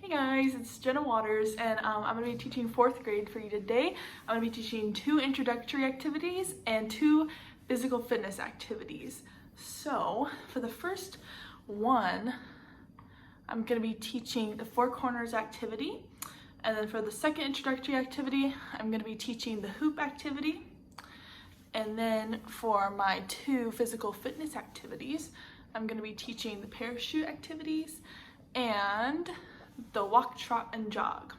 Hey guys, it's Jenna Waters, and I'm going to be teaching 4th grade for you today. I'm going to be teaching 2 introductory activities and 2 physical fitness activities. So for the first one, I'm going to be teaching the 4 corners activity, and then for the second introductory activity, I'm going to be teaching the hoop activity, and then for my 2 physical fitness activities, I'm going to be teaching the parachute activities and the walk, trot, and jog.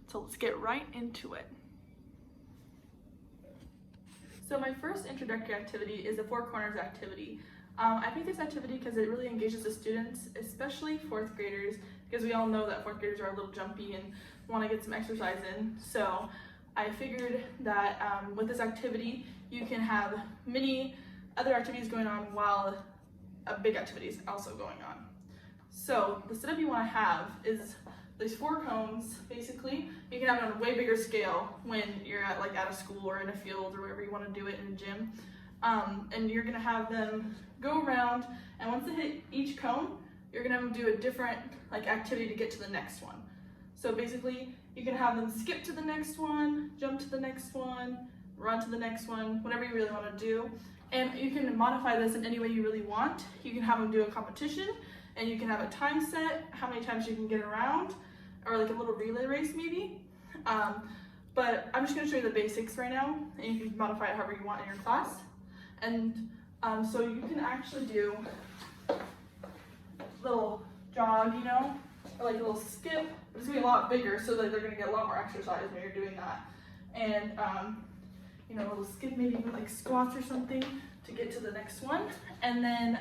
So let's get right into it. So my first introductory activity is the 4 corners activity. I picked this activity because it really engages the students, especially 4th graders, because we all know that 4th graders are a little jumpy and want to get some exercise in. So I figured that with this activity, you can have many other activities going on while a big activity is also going on. So the setup you want to have is these 4 cones. Basically, you can have it on a way bigger scale when you're at a school or in a field or wherever you want to do it in a gym. And you're gonna have them go around, and once they hit each cone, you're gonna have them do a different activity to get to the next one. So basically, you can have them skip to the next one, jump to the next one, run to the next one, whatever you really want to do. And you can modify this in any way you really want. You can have them do a competition, and you can have a time set, how many times you can get around, or like a little relay race maybe. But I'm just going to show you the basics right now, and you can modify it however you want in your class. And so you can actually do a little jog, or like a little skip. It's going to be a lot bigger, so that they're going to get a lot more exercise when you're doing that. And a little skip, maybe even like squats or something to get to the next one. And then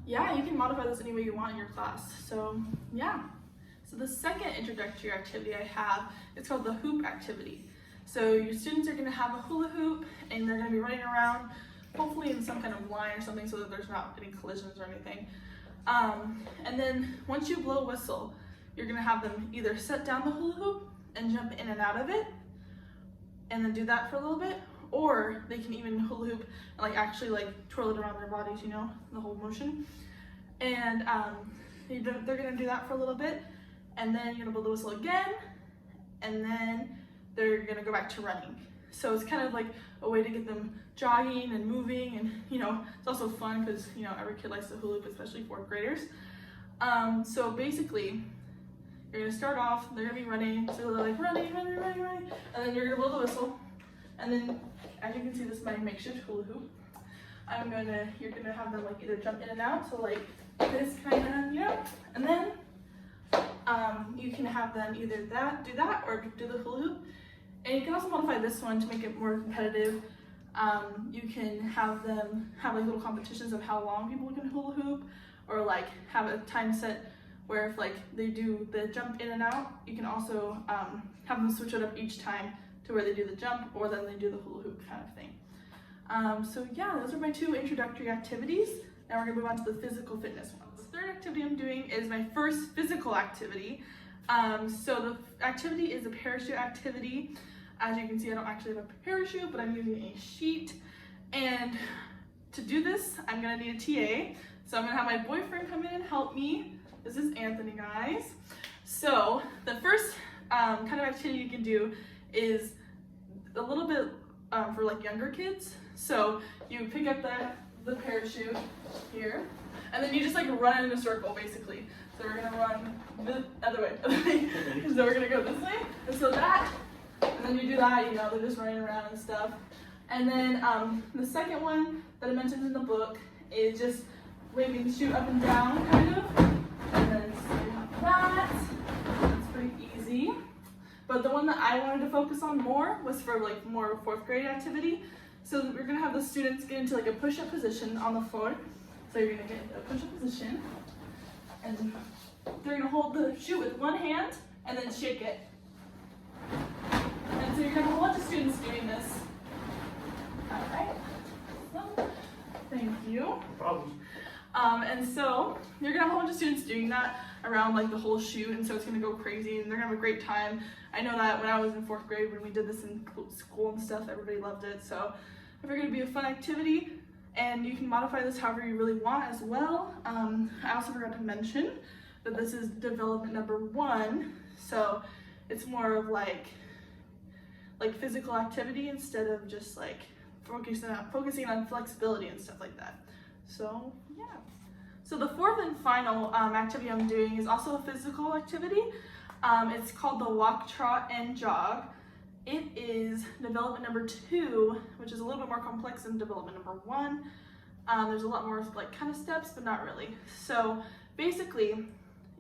yeah, you can modify this any way you want in your class. So yeah. So the second introductory activity I have is called the hoop activity. So your students are going to have a hula hoop, and they're going to be running around, hopefully in some kind of line or something so that there's not any collisions or anything. And then once you blow a whistle, you're going to have them either set down the hula hoop and jump in and out of it, and then do that for a little bit, or they can even hula hoop and actually twirl it around their bodies, the whole motion. And they're gonna do that for a little bit, and then you're gonna blow the whistle again, and then they're gonna go back to running. So it's kind of like a way to get them jogging and moving, and it's also fun because every kid likes to hula hoop, especially 4th graders. So basically, you're gonna start off, they're gonna be running, so they're like running, and then you're gonna blow the whistle, and then as you can see, this is my makeshift hula hoop. You're gonna have them either jump in and out, so this kind of, and then you can have them either do that or do the hula hoop. And you can also modify this one to make it more competitive. You can have them have little competitions of how long people can hula hoop, or have a time set where if they do the jump in and out, you can also have them switch it up each time to where they do the jump or then they do the hula hoop kind of thing. So yeah, those are my 2 introductory activities. Now we're gonna move on to the physical fitness ones. The 3rd activity I'm doing is my first physical activity. So the activity is a parachute activity. As you can see, I don't actually have a parachute, but I'm using a sheet. And to do this, I'm gonna need a TA. So I'm gonna have my boyfriend come in and help me. This is Anthony, guys. So the first kind of activity you can do is a little bit for younger kids. So you pick up the parachute here, and then you just run in a circle basically. So we're gonna run the other way. So we're gonna go this way, and so that, and then you do that, they're just running around and stuff. And then the second one that I mentioned in the book is just waving the chute up and down, kind of, and then like that. It's pretty easy. But the one that I wanted to focus on more was for more 4th grade activity. So we're gonna have the students get into a push-up position on the floor. So you're gonna get a push-up position, and they're gonna hold the chute with one hand and then shake it. And so you're gonna have a bunch of students doing this. All right. So, thank you. No problem. And so you're gonna have a whole bunch of students doing that around the whole chute, and so it's gonna go crazy, and they're gonna have a great time. I know that when I was in 4th grade, when we did this in school and stuff, everybody loved it. So I figured it'd be a fun activity, and you can modify this however you really want as well. I also forgot to mention but this is development number 1. So it's more of like physical activity instead of just like focusing on flexibility and stuff like that. So yeah. So the 4th and final activity I'm doing is also a physical activity. It's called the walk, trot, and jog. It is development number 2, which is a little bit more complex than development number 1. There's a lot more like kind of steps, but not really. So basically,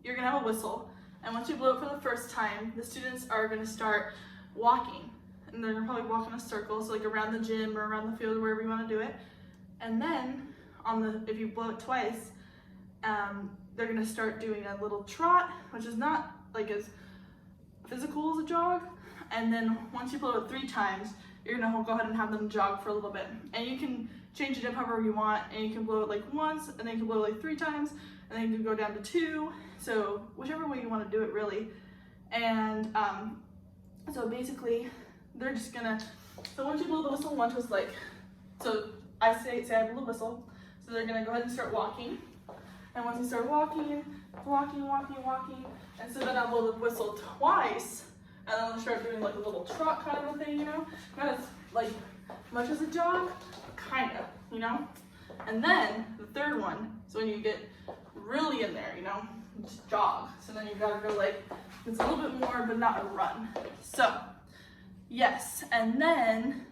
you're gonna have a whistle, and once you blow it for the first time, the students are gonna start walking, and they're gonna probably walk in a circle, so like around the gym or around the field, wherever you want to do it. And then if you blow it twice, they're gonna start doing a little trot, which is not like as physical as a jog. And then once you blow it 3 times, you're gonna go ahead and have them jog for a little bit. And you can change it up however you want, and you can blow it like once, and then you can blow it like 3 times, and then you can go down to 2. So whichever way you want to do it, really. And so basically, they're just gonna. So once you blow the whistle once, was like, so I say I blew the whistle. So they're gonna go ahead and start walking. And once you start walking, and so then I'll blow the whistle twice, and then I'll start doing like a little trot kind of a thing, you know? Not as like much as a jog, but kind of, you know? And then the 3rd one, so when you get really in there, you know, just jog. So then you gotta go like, it's a little bit more, but not a run. So, yes, and then,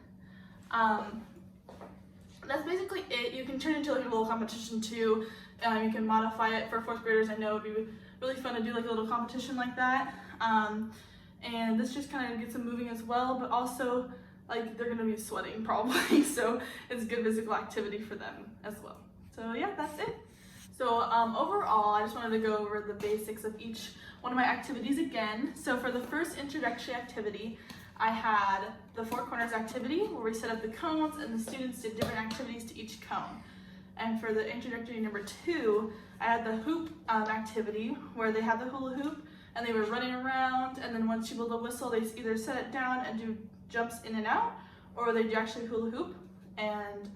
that's basically it. You can turn it into like a little competition too. You can modify it for 4th graders. I know it would be really fun to do like a little competition like that. And this just kind of gets them moving as well, but also like they're gonna be sweating probably, so it's good physical activity for them as well. So yeah, that's it. So overall, I just wanted to go over the basics of each one of my activities again. So for the first introductory activity, I had the 4 corners activity where we set up the cones and the students did different activities to each cone. And for the introductory number 2, I had the hoop activity where they had the hula hoop and they were running around, and then once you blow the whistle, they either set it down and do jumps in and out, or they do actually hula hoop. And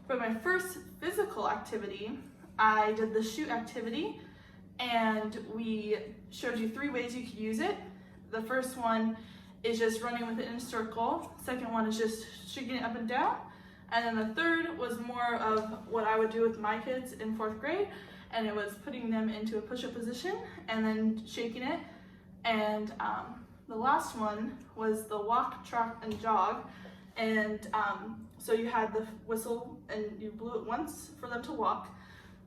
for my first physical activity, I did the shoot activity, and we showed you 3 ways you could use it. The first one is just running with it in a circle. Second one is just shaking it up and down. And then the 3rd was more of what I would do with my kids in 4th grade, and it was putting them into a push-up position and then shaking it. And the last one was the walk, trot, and jog. And so you had the whistle and you blew it once for them to walk,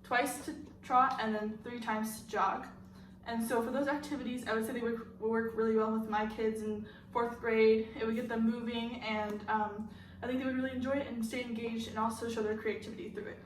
twice to trot, and then 3 times to jog. And so for those activities, I would say they would work really well with my kids in 4th grade. It would get them moving, and I think they would really enjoy it and stay engaged and also show their creativity through it.